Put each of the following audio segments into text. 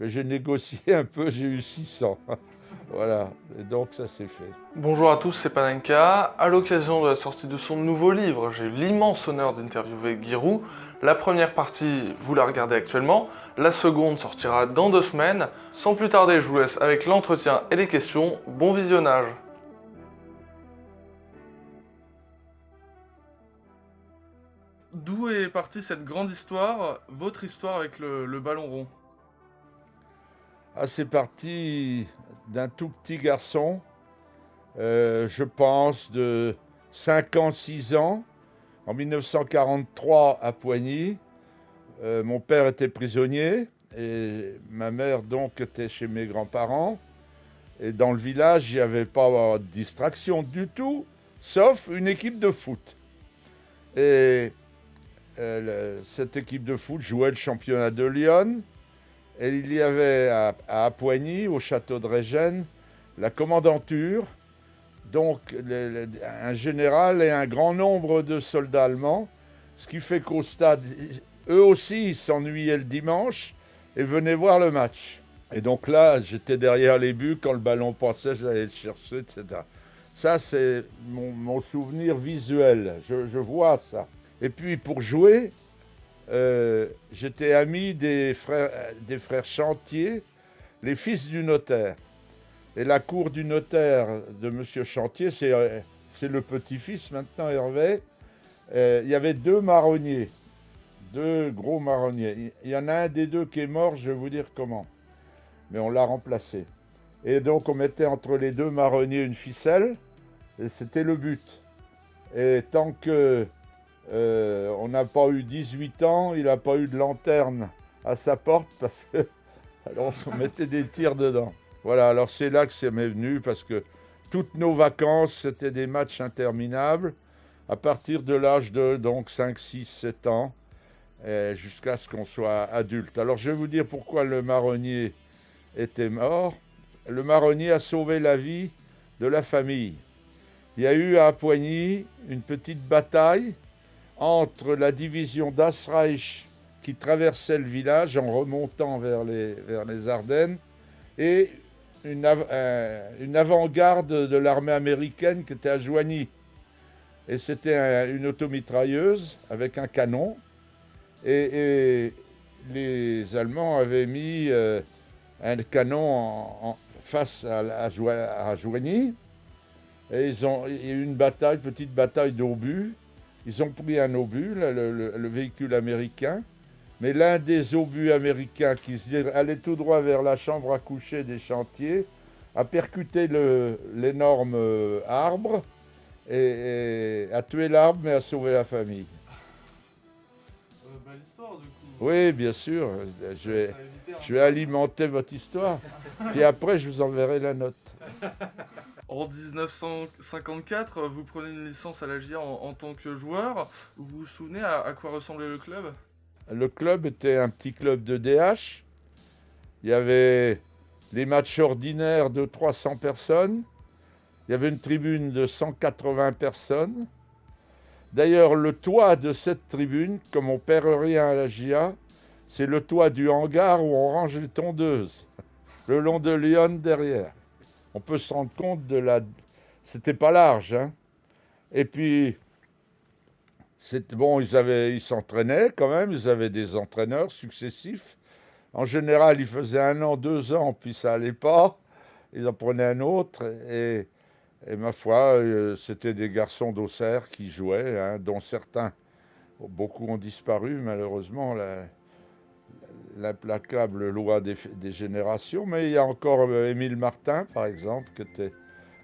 J'ai négocié un peu, j'ai eu 600. Voilà, et donc ça s'est fait. Bonjour à tous, c'est Panenka. À l'occasion de la sortie de son nouveau livre, j'ai eu l'immense honneur d'interviewer Giroud. La première partie, vous la regardez actuellement. La seconde sortira dans 2 semaines. Sans plus tarder, je vous laisse avec l'entretien et les questions. Bon visionnage. D'où est partie cette grande histoire, votre histoire avec le ballon rond? Ah, c'est parti d'un tout petit garçon, je pense de 5 ans, 6 ans, en 1943 à Poigny. Mon père était prisonnier et ma mère donc était chez mes grands-parents. Et dans le village, il n'y avait pas de distraction du tout, sauf une équipe de foot. Et cette équipe de foot jouait le championnat de Lyon. Et il y avait à Poigny, au château de Régène, la commandanture, donc un général et un grand nombre de soldats allemands, ce qui fait qu'au stade, eux aussi, ils s'ennuyaient le dimanche et venaient voir le match. Et donc là, j'étais derrière les buts, quand le ballon passait, j'allais le chercher, etc. Ça, c'est mon souvenir visuel, je vois ça. Et puis pour jouer, j'étais ami des frères Chantier, les fils du notaire. Et la cour du notaire de Monsieur Chantier, c'est le petit-fils maintenant, Hervé. Il y avait deux marronniers, deux gros marronniers. Il y en a un des deux qui est mort, je vais vous dire comment. Mais on l'a remplacé. Et donc on mettait entre les deux marronniers une ficelle, et c'était le but. Et tant que on n'a pas eu 18 ans, il n'a pas eu de lanterne à sa porte parce que alors on mettait des tirs dedans. Voilà, alors c'est là que ça m'est venu parce que toutes nos vacances, c'était des matchs interminables à partir de l'âge de donc 5, 6, 7 ans jusqu'à ce qu'on soit adulte. Alors je vais vous dire pourquoi le marronnier était mort. Le marronnier a sauvé la vie de la famille. Il y a eu à Poigny une petite bataille entre la division d'Asreich qui traversait le village en remontant vers les Ardennes et une avant-garde de l'armée américaine qui était à Joigny. Et c'était une automitrailleuse avec un canon. Et les Allemands avaient mis un canon face à Joigny. Et il y a eu une bataille, petite bataille d'obus. Ils ont pris un obus, le véhicule américain. Mais l'un des obus américains qui allait tout droit vers la chambre à coucher des Chantiers a percuté l'énorme arbre et a tué l'arbre mais a sauvé la famille. Belle histoire du coup. Oui, bien sûr, je vais, Ça a évité un je vais alimenter votre histoire. Puis après, je vous enverrai la note. En 1954, vous prenez une licence à la GIA en tant que joueur. Vous vous souvenez à quoi ressemblait le club? Le club était un petit club de DH. Il y avait les matchs ordinaires de 300 personnes. Il y avait une tribune de 180 personnes. D'ailleurs, le toit de cette tribune, comme on perd rien à la GIA, c'est le toit du hangar où on range les tondeuses, le long de Lyon derrière. On peut se rendre compte de la... C'était pas large, hein. Et puis, bon, ils s'entraînaient quand même, ils avaient des entraîneurs successifs. En général, ils faisaient 1 an, 2 ans, puis ça allait pas. Ils en prenaient un autre. Et ma foi, c'était des garçons d'Auxerre qui jouaient, hein, dont certains, beaucoup ont disparu, malheureusement, l'implacable loi des générations. Mais il y a encore Émile Martin, par exemple,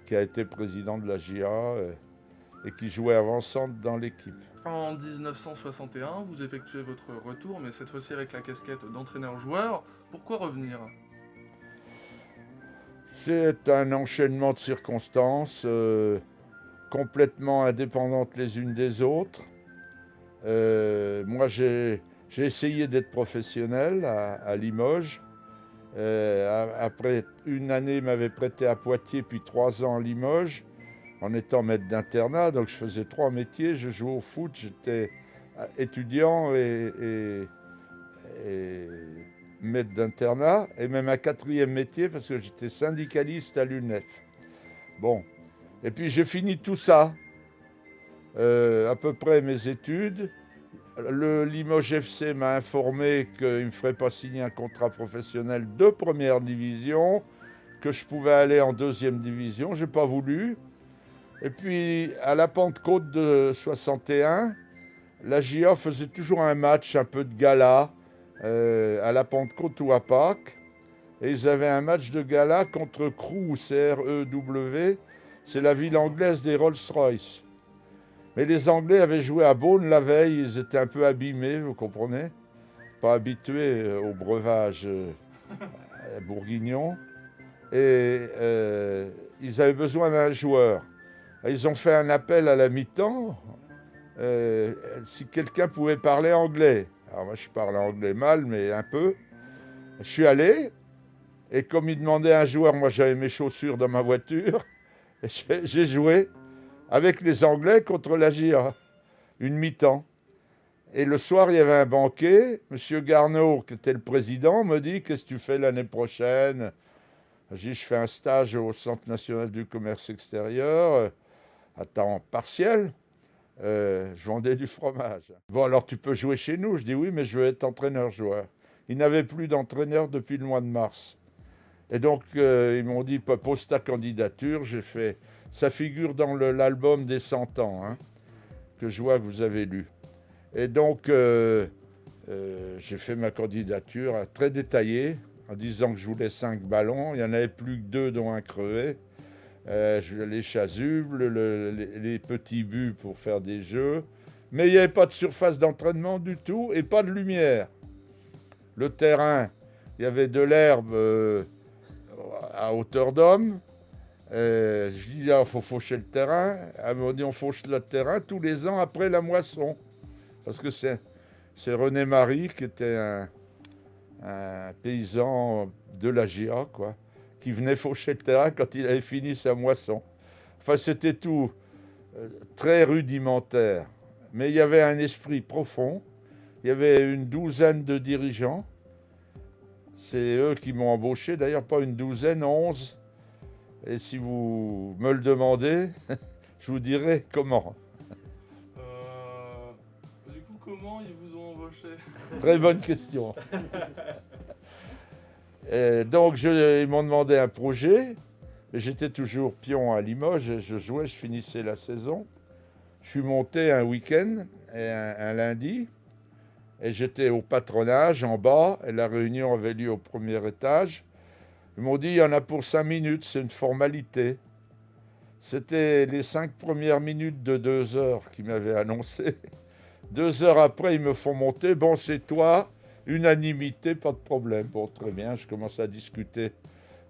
qui a été président de la GIA et qui jouait avant-centre dans l'équipe. En 1961, vous effectuez votre retour, mais cette fois-ci avec la casquette d'entraîneur-joueur. Pourquoi revenir? C'est un enchaînement de circonstances complètement indépendantes les unes des autres. Moi, j'ai essayé d'être professionnel à Limoges. Après une année, il m'avait prêté à Poitiers, puis 3 ans à Limoges, en étant maître d'internat. Donc, je faisais 3 métiers. Je jouais au foot, j'étais étudiant et maître d'internat et même un quatrième métier parce que j'étais syndicaliste à l'UNEF. Bon, et puis j'ai fini tout ça, à peu près mes études. Le Limoges FC m'a informé qu'il ne me ferait pas signer un contrat professionnel de première division, que je pouvais aller en deuxième division. Je n'ai pas voulu. Et puis, à la Pentecôte de 61, la JA faisait toujours un match, un peu de gala, à la Pentecôte ou à Pâques. Et ils avaient un match de gala contre Crewe, C-R-E-W. C'est la ville anglaise des Rolls-Royce. Mais les Anglais avaient joué à Beaune la veille, ils étaient un peu abîmés, vous comprenez? Pas habitués au breuvage bourguignon. Et ils avaient besoin d'un joueur. Ils ont fait un appel à la mi-temps, si quelqu'un pouvait parler anglais. Alors moi je parlais anglais mal, mais un peu. Je suis allé, et comme ils demandaient un joueur, moi j'avais mes chaussures dans ma voiture, et j'ai joué avec les Anglais contre la JA, une mi-temps. Et le soir, il y avait un banquet. Monsieur Garneau, qui était le président, me dit « Qu'est-ce que tu fais l'année prochaine ?» Je dis « Je fais un stage au Centre national du commerce extérieur, à temps partiel. Je vendais du fromage. Bon, alors tu peux jouer chez nous ?» Je dis « Oui, mais je veux être entraîneur-joueur. » Il n'avait plus d'entraîneur depuis le mois de mars. Et donc, ils m'ont dit « Pose ta candidature. » J'ai fait... Ça figure dans l'album des 100 ans, hein, que je vois que vous avez lu. Et donc, j'ai fait ma candidature très détaillée, en disant que je voulais 5 ballons. Il n'y en avait plus que 2, dont un crevé. Les chasubles, les petits buts pour faire des jeux. Mais il n'y avait pas de surface d'entraînement du tout et pas de lumière. Le terrain, il y avait de l'herbe à hauteur d'homme. Je dis, il faut faucher le terrain. Elle m'a dit, on fauche le terrain tous les ans après la moisson. Parce que c'est René Marie, qui était un paysan de la GIA, quoi, qui venait faucher le terrain quand il avait fini sa moisson. Enfin, c'était tout très rudimentaire. Mais il y avait un esprit profond. Il y avait une douzaine de dirigeants. C'est eux qui m'ont embauché. D'ailleurs, pas une douzaine, 11. Et si vous me le demandez, je vous dirai comment. Du coup, comment ils vous ont embauché? Très bonne question. Donc, ils m'ont demandé un projet. J'étais toujours pion à Limoges. Je jouais, je finissais la saison. Je suis monté un week-end, et un lundi. Et j'étais au patronage, en bas. Et la réunion avait lieu au premier étage. Ils m'ont dit, il y en a pour 5 minutes, c'est une formalité. C'était les 5 premières minutes de 2 heures qu'ils m'avaient annoncé. 2 heures après, ils me font monter. Bon, c'est toi, unanimité, pas de problème. Bon, très bien, je commence à discuter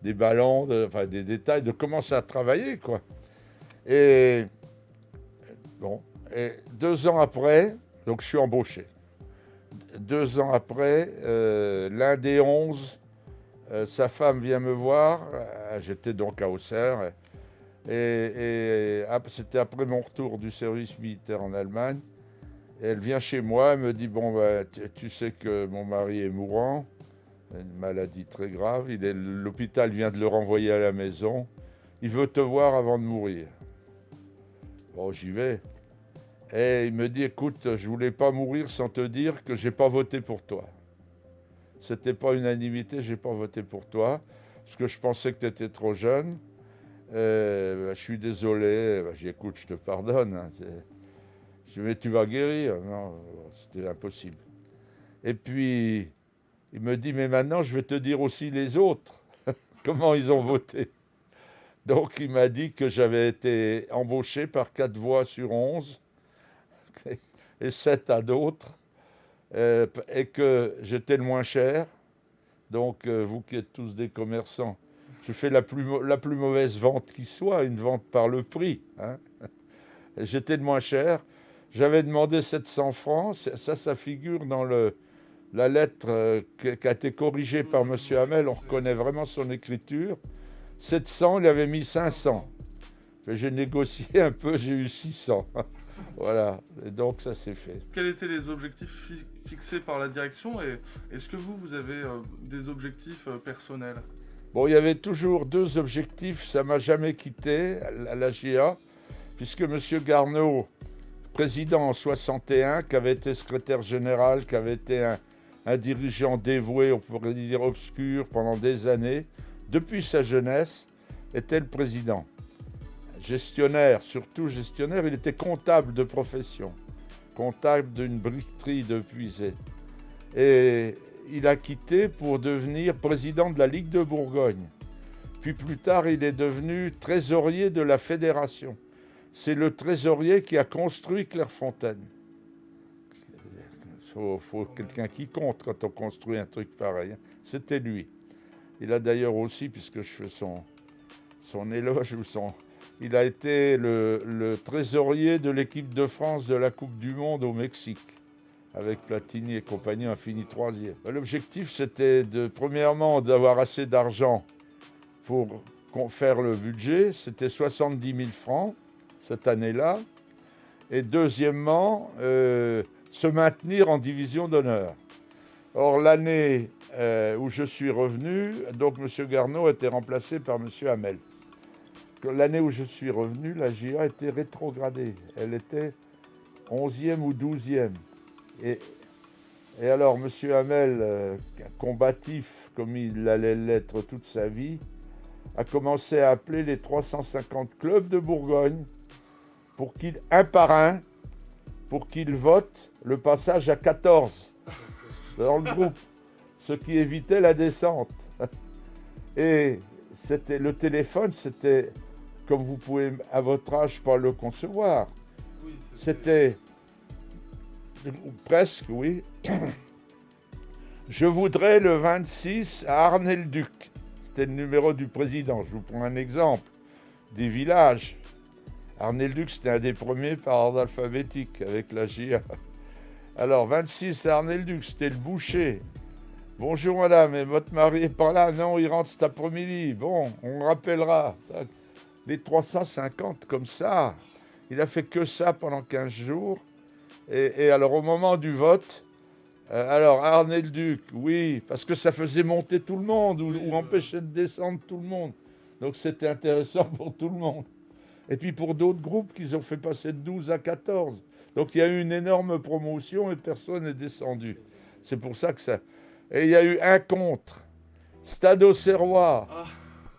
des ballons, des détails, de commencer à travailler, quoi. Et bon, et 2 ans après, donc je suis embauché. 2 ans après, l'un des 11... sa femme vient me voir, j'étais donc à Auxerre, et c'était après mon retour du service militaire en Allemagne. Et elle vient chez moi, elle me dit, bon, tu sais que mon mari est mourant, une maladie très grave, l'hôpital vient de le renvoyer à la maison, il veut te voir avant de mourir. Bon, j'y vais. Et il me dit, écoute, je voulais pas mourir sans te dire que j'ai pas voté pour toi. C'était pas unanimité, j'ai pas voté pour toi, parce que je pensais que tu étais trop jeune. Je suis désolé. J'ai dit, écoute, je te pardonne. Hein, je dis, mais tu vas guérir. Non, c'était impossible. Et puis, il me dit, mais maintenant, je vais te dire aussi les autres, comment ils ont voté. Donc, il m'a dit que j'avais été embauché par 4 voix sur 11, et 7 à d'autres. Et que j'étais le moins cher. Donc, vous qui êtes tous des commerçants, je fais la plus mauvaise vente qui soit, une vente par le prix. Hein. J'étais le moins cher. J'avais demandé 700 francs. Ça figure dans la lettre qui a été corrigée par M. Hamel. On reconnaît vraiment son écriture. 700, il avait mis 500. J'ai négocié un peu, j'ai eu 600. Voilà, et donc ça s'est fait. Quels étaient les objectifs fixés par la direction et est-ce que vous avez des objectifs personnels? Bon, il y avait toujours deux objectifs, ça m'a jamais quitté à la GIA, puisque M. Garneau, président en 61, qui avait été secrétaire général, qui avait été un dirigeant dévoué, on pourrait dire obscur, pendant des années, depuis sa jeunesse, était le président. Gestionnaire, surtout gestionnaire, il était comptable de profession, comptable d'une briqueterie de Puisay. Et il a quitté pour devenir président de la Ligue de Bourgogne. Puis plus tard, il est devenu trésorier de la fédération. C'est le trésorier qui a construit Clairefontaine. Il faut quelqu'un qui compte quand on construit un truc pareil. C'était lui. Il a d'ailleurs aussi, puisque je fais son éloge, il a été le trésorier de l'équipe de France de la Coupe du Monde au Mexique, avec Platini et compagnie, a fini 3e. L'objectif, c'était premièrement d'avoir assez d'argent pour faire le budget. C'était 70 000 francs cette année-là. Et deuxièmement, se maintenir en division d'honneur. Or, l'année où je suis revenu, donc M. Garneau a été remplacé par M. Hamel. L'année où je suis revenu, la GIA était rétrogradée. Elle était 11e ou 12e. Et alors, M. Hamel, combatif comme il allait l'être toute sa vie, a commencé à appeler les 350 clubs de Bourgogne un par un, pour qu'ils votent le passage à 14 dans le groupe, ce qui évitait la descente. Et le téléphone, c'était, comme vous pouvez à votre âge pas le concevoir, c'était presque, oui. Je voudrais le 26 à Arnay-le-Duc. C'était le numéro du président. Je vous prends un exemple des villages. Arnay-le-Duc, c'était un des premiers par ordre alphabétique avec la GIA. Alors, 26 à Arnay-le-Duc, c'était le boucher. Bonjour madame, et votre mari est par là? Non, il rentre cet après-midi. Bon, on rappellera. Les 350 comme ça. Il a fait que ça pendant 15 jours. Et alors, au moment du vote, alors Arnay-le-Duc, oui, parce que ça faisait monter tout le monde ou empêchait de descendre tout le monde. Donc, c'était intéressant pour tout le monde. Et puis pour d'autres groupes qu'ils ont fait passer de 12 à 14. Donc il y a eu une énorme promotion et personne n'est descendu. C'est pour ça que ça... Et il y a eu un contre. Stade Auxerrois,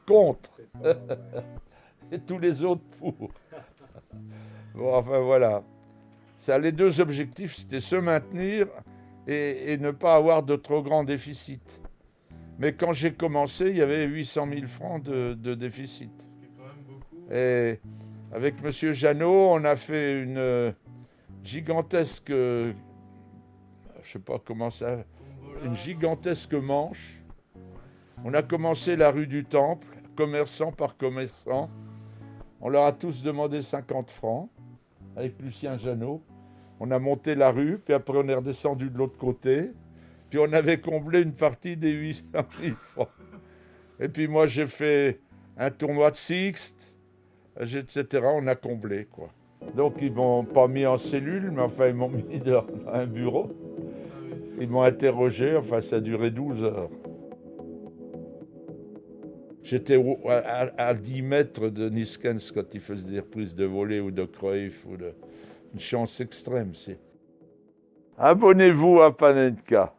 contre. Et tous les autres pour. Bon, enfin voilà. Ça, les deux objectifs, c'était se maintenir et ne pas avoir de trop grands déficits. Mais quand j'ai commencé, il y avait 800 000 francs de déficit. Et avec M. Jeannot, on a fait une gigantesque, je ne sais pas comment ça, une gigantesque manche. On a commencé la rue du Temple, commerçant par commerçant. On leur a tous demandé 50 francs avec Lucien Jeannot. On a monté la rue, puis après on est redescendu de l'autre côté. Puis on avait comblé une partie des 800 000 francs. Et puis moi j'ai fait un tournoi de Sixte, etc. On a comblé, quoi. Donc ils m'ont pas mis en cellule, mais enfin ils m'ont mis dans un bureau. Ils m'ont interrogé, enfin ça a duré 12 heures. J'étais à 10 mètres de Niskens quand il faisait des reprises de volée ou de Cruyff, une chance extrême. Abonnez-vous à Panenka.